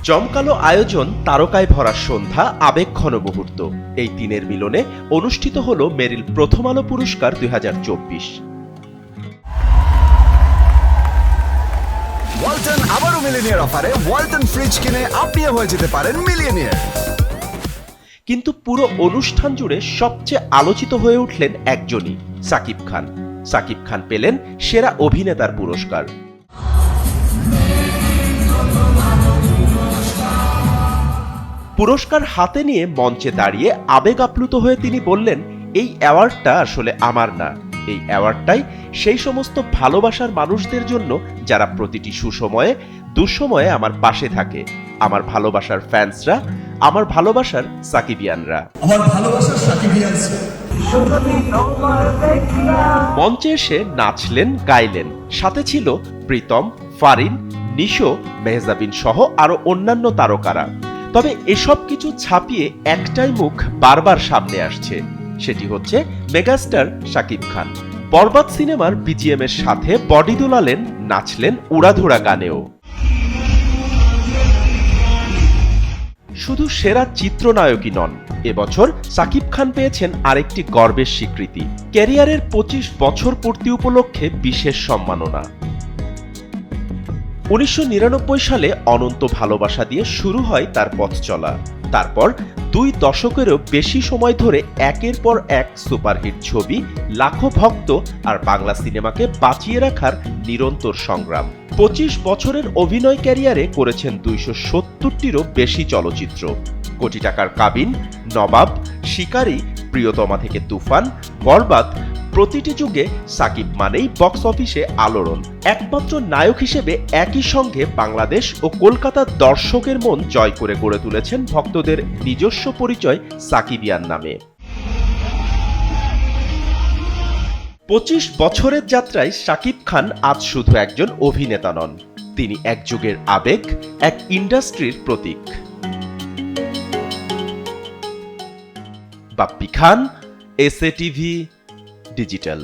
জমকালো আয়োজন, তারকায় ভরা সন্ধ্যা, আবেগঘন মুহূর্ত, এই তিনের মিলনে অনুষ্ঠিত হল মেরিল প্রথম আলো পুরস্কার 2024। ওয়ালটন আবারও মিলিনিয়ার অফারে ওয়ালটন ফ্রিজ কিনে আপনিও হয়ে যেতে পারেন মিলিয়নিয়ার। কিন্তু পুরো অনুষ্ঠান জুড়ে সবচেয়ে আলোচিত হয়ে উঠলেন একজনই, সাকিব খান। সাকিব খান পেলেন সেরা অভিনেতার পুরস্কার। পুরস্কার হাতে নিয়ে মঞ্চে দাঁড়িয়ে আবেগ আপ্লুত হয়ে তিনি বললেন, এই অ্যাওয়ার্ডটা আসলে আমার না, এই অ্যাওয়ার্ডটাই সেই সমস্ত ভালোবাসার মানুষদের জন্য যারা প্রতিটি সুসময়ে দুঃসময়ে আমার পাশে থাকে, আমার ভালোবাসার ফ্যান্সরা, আমার ভালোবাসার সাকিবিয়ানরা। আমার ভালোবাসার সাকিবিয়ানরা মঞ্চে এসে নাচলেন, গাইলেন, সাথে ছিল প্রীতম, ফারিন, নিশো, মেহজাবিন সহ আরো অন্যান্য তারকারা। তবে এসব কিছু ছাপিয়ে একটাই মুখ বারবার সামনে আসছে, সেটি হচ্ছে মেগাস্টার শাকিব খান। বরবাদ সিনেমার বিজিএম এর সাথে বডি দোলালেন, নাচলেন উড়াধুরা গানেও। শুধু সেরা চিত্রনায়কই নন, এবছর সাকিব খান পেয়েছেন আরেকটি গর্বের স্বীকৃতি, ক্যারিয়ারের 25 বছর পূর্তি উপলক্ষে বিশেষ সম্মাননা। 1999 সালে অনন্ত ভালোবাসা দিয়ে শুরু হয় তার পথ চলা। তারপর 2 দশকেরও বেশি সময় ধরে একের পর এক সুপারহিট ছবি, লাখো ভক্ত আর বাংলা সিনেমাকে বাঁচিয়ে রাখার নিরন্তর সংগ্রাম। 25 বছরের অভিনয় ক্যারিয়ারে করেছেন 270টিরও বেশি চলচ্চিত্র। কোটি টাকার কাবিন, নবাব, শিকারী, প্রিয়তমা থেকে তুফান, বরবাদ, প্রতিটি যুগে সাকিব মানেই বক্স অফিসে আলোড়ন। একমাত্র নায়ক হিসেবে একই সঙ্গে বাংলাদেশ ও কলকাতার দর্শকের মন জয় করে গড়ে তুলেছেন ভক্তদের নিজস্ব পরিচয় সাকিবিয়ান নামে। 25 বছরের যাত্রায় সাকিব খান আজ শুধু একজন অভিনেতা নন, তিনি এক যুগের আবেগ, এক ইন্ডাস্ট্রির প্রতীক। বাপ্পি খান, এসএ টিভি ডিজিটাল।